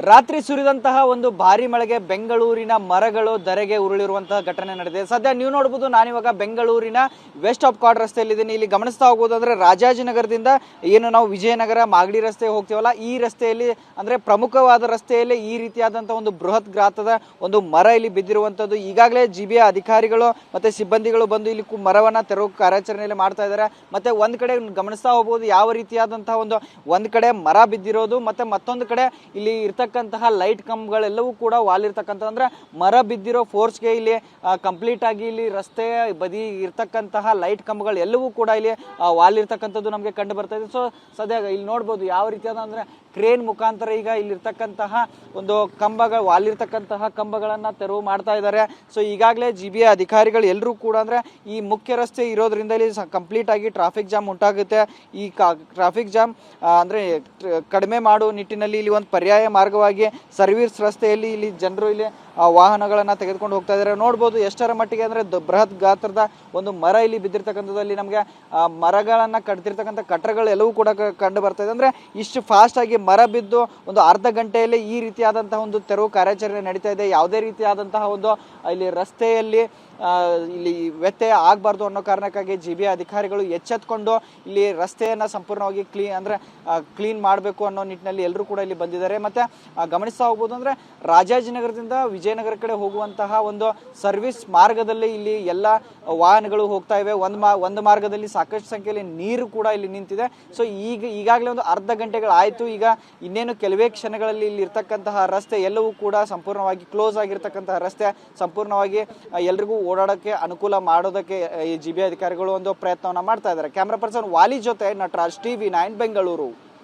ರಾತ್ರಿ ಸುರಿದಂತಹ ಒಂದು ಭಾರಿ ಮಳೆಗೆ ಬೆಂಗಳೂರಿನ ಮರಗಳು ಧರೆಗೆ ಉರುಳಿರುವಂತಹ ಘಟನೆ ನಡೆದಿದೆ. ಸದ್ಯ ನೀವು ನೋಡಬಹುದು, ನಾನಿವಾಗ ಬೆಂಗಳೂರಿನ ವೆಸ್ಟ್ ಆಫ್ ಕಾರ್ಡ್ ರಸ್ತೆಯಲ್ಲಿದ್ದೀನಿ. ಇಲ್ಲಿ ಗಮನಿಸ್ತಾ ಹೋಗೋದಾದ್ರೆ ರಾಜಾಜಿನಗರದಿಂದ ಏನು ನಾವು ವಿಜಯನಗರ ಮಾಗಡಿ ರಸ್ತೆ ಹೋಗ್ತೀವಲ್ಲ, ಈ ರಸ್ತೆಯಲ್ಲಿ ಅಂದ್ರೆ ಪ್ರಮುಖವಾದ ರಸ್ತೆಯಲ್ಲಿ ಈ ರೀತಿಯಾದಂತಹ ಒಂದು ಬೃಹತ್ ಗಾತ್ರದ ಒಂದು ಮರ ಇಲ್ಲಿ ಬಿದ್ದಿರುವಂತದ್ದು. ಈಗಾಗಲೇ ಜಿಬಿಯ ಅಧಿಕಾರಿಗಳು ಮತ್ತೆ ಸಿಬ್ಬಂದಿಗಳು ಬಂದು ಇಲ್ಲಿ ಮರವನ್ನ ತೆರವು ಕಾರ್ಯಾಚರಣೆಯಲ್ಲಿ ಮಾಡ್ತಾ ಇದ್ದಾರೆ. ಮತ್ತೆ ಒಂದ್ ಕಡೆ ಗಮನಿಸ್ತಾ ಹೋಗಬಹುದು ಯಾವ ರೀತಿಯಾದಂತಹ ಒಂದ್ ಕಡೆ ಮರ ಬಿದ್ದಿರೋದು, ಮತ್ತೆ ಮತ್ತೊಂದು ಕಡೆ ಇಲ್ಲಿ ಇರ್ತಕ್ಕಂತಹ ಲೈಟ್ ಕಂಬಗಳೆಲ್ಲವೂ ಕೂಡ ವಾಲಿರ್ತಕ್ಕಂಥ, ಅಂದ್ರೆ ಮರ ಬಿದ್ದಿರೋ ಫೋರ್ಸ್ಗೆ ಇಲ್ಲಿ ಕಂಪ್ಲೀಟ್ ಆಗಿ ಇಲ್ಲಿ ರಸ್ತೆ ಬದಿ ಇರ್ತಕ್ಕಂತಹ ಲೈಟ್ ಕಂಬಗಳು ಎಲ್ಲವೂ ಕೂಡ ಇಲ್ಲಿ ವಾಲಿರ್ತಕ್ಕಂಥದ್ದು ನಮಗೆ ಕಂಡು ಬರ್ತಾ ಇದೆ. ಸೊ ಸದ್ಯ ಇಲ್ಲಿ ನೋಡ್ಬೋದು ಯಾವ ರೀತಿಯಾದ ಅಂದ್ರೆ ಕ್ರೇನ್ ಮುಖಾಂತರ ಈಗ ಇಲ್ಲಿರ್ತಕ್ಕಂತಹ ಒಂದು ವಾಲಿರ್ತಕ್ಕಂತಹ ಕಂಬಗಳನ್ನ ತೆರವು ಮಾಡ್ತಾ ಇದ್ದಾರೆ. ಸೊ ಈಗಾಗಲೇ ಜಿಬಿಯ ಅಧಿಕಾರಿಗಳು ಎಲ್ಲರೂ ಕೂಡ ಅಂದ್ರೆ ಈ ಮುಖ್ಯ ರಸ್ತೆ ಇರೋದ್ರಿಂದ ಇಲ್ಲಿ ಕಂಪ್ಲೀಟ್ ಆಗಿ ಟ್ರಾಫಿಕ್ ಜಾಮ್ ಉಂಟಾಗುತ್ತೆ. ಈ ಟ್ರಾಫಿಕ್ ಜಾಮ್ ಅಂದ್ರೆ ಕಡಿಮೆ ಮಾಡುವ ನಿಟ್ಟಿನಲ್ಲಿ ಇಲ್ಲಿ ಒಂದು ಪರ್ಯಾಯ ಮಾರ್ಗವಾಗಿ ಸರ್ವಿಸ್ ರಸ್ತೆಯಲ್ಲಿ ಇಲ್ಲಿ ಜನರು ಇಲ್ಲಿ ವಾಹನಗಳನ್ನ ತೆಗೆದುಕೊಂಡು ಹೋಗ್ತಾ ಇದ್ದಾರೆ. ನೋಡ್ಬೋದು ಎಷ್ಟರ ಮಟ್ಟಿಗೆ ಅಂದ್ರೆ ಬೃಹತ್ ಗಾತ್ರದ ಒಂದು ಮರ ಇಲ್ಲಿ ಬಿದ್ದಿರ್ತಕ್ಕಂಥದ್ದು. ನಮಗೆ ಮರಗಳನ್ನ ಕಟ್ತಿರ್ತಕ್ಕಂಥ ಕಟ್ಟಡಗಳು ಎಲ್ಲವೂ ಕೂಡ ಕಂಡು ಬರ್ತಾ ಇದೆ. ಅಂದ್ರೆ ಇಷ್ಟು ಫಾಸ್ಟ್ ಆಗಿ ಮರ ಬಿದ್ದು ಒಂದು ಅರ್ಧ ಗಂಟೆಯಲ್ಲಿ ಈ ರೀತಿಯಾದಂತಹ ಒಂದು ತೆರವು ಕಾರ್ಯಾಚರಣೆ ನಡೀತಾ ಇದೆ. ಯಾವುದೇ ರೀತಿಯಾದಂತಹ ಒಂದು ಇಲ್ಲಿ ರಸ್ತೆಯಲ್ಲಿ ಇಲ್ಲಿ ವ್ಯತ್ಯಯ ಆಗಬಾರ್ದು ಅನ್ನೋ ಕಾರಣಕ್ಕಾಗಿ ಜಿಬಿ ಅಧಿಕಾರಿಗಳು ಎಚ್ಚೆತ್ಕೊಂಡು ಇಲ್ಲಿ ರಸ್ತೆಯನ್ನ ಸಂಪೂರ್ಣವಾಗಿ ಕ್ಲೀನ್ ಮಾಡಬೇಕು ಅನ್ನೋ ನಿಟ್ಟಿನಲ್ಲಿ ಎಲ್ಲರೂ ಕೂಡ ಇಲ್ಲಿ ಬಂದಿದ್ದಾರೆ. ಮತ್ತೆ ಗಮನಿಸ್ತಾ ಹೋಗ್ಬೋದು ಅಂದ್ರೆ ರಾಜಾಜಿನಗರದಿಂದ ವಿಜಯನಗರ ಕಡೆ ಹೋಗುವಂತಹ ಒಂದು ಸರ್ವಿಸ್ ಮಾರ್ಗದಲ್ಲಿ ಇಲ್ಲಿ ಎಲ್ಲ ವಾಹನಗಳು ಹೋಗ್ತಾ ಇವೆ. ಒಂದು ಮಾರ್ಗದಲ್ಲಿ ಸಾಕಷ್ಟು ಸಂಖ್ಯೆಯಲ್ಲಿ ನೀರು ಕೂಡ ಇಲ್ಲಿ ನಿಂತಿದೆ. ಸೊ ಈಗಾಗಲೇ ಒಂದು ಅರ್ಧ ಗಂಟೆಗಳಾಯ್ತು. ಈಗ ಇನ್ನೇನು ಕೆಲವೇ ಕ್ಷಣಗಳಲ್ಲಿ ಇಲ್ಲಿ ಇರ್ತಕ್ಕಂತಹ ರಸ್ತೆ ಎಲ್ಲವೂ ಕೂಡ ಸಂಪೂರ್ಣವಾಗಿ ಕ್ಲೋಸ್ ಆಗಿರ್ತಕ್ಕಂತಹ ರಸ್ತೆ ಸಂಪೂರ್ಣವಾಗಿ ಎಲ್ರಿಗೂ ಓಡಾಡಕ್ಕೆ ಅನುಕೂಲ ಮಾಡೋದಕ್ಕೆ ಈ ಜಿಬಿ ಅಧಿಕಾರಿಗಳು ಒಂದು ಪ್ರಯತ್ನವನ್ನ ಮಾಡ್ತಾ ಇದ್ದಾರೆ. ಕ್ಯಾಮರಾ ಪರ್ಸನ್ ವಾಲಿ ಜೊತೆ ನಟರಾಜ್, TV9 ಬೆಂಗಳೂರು.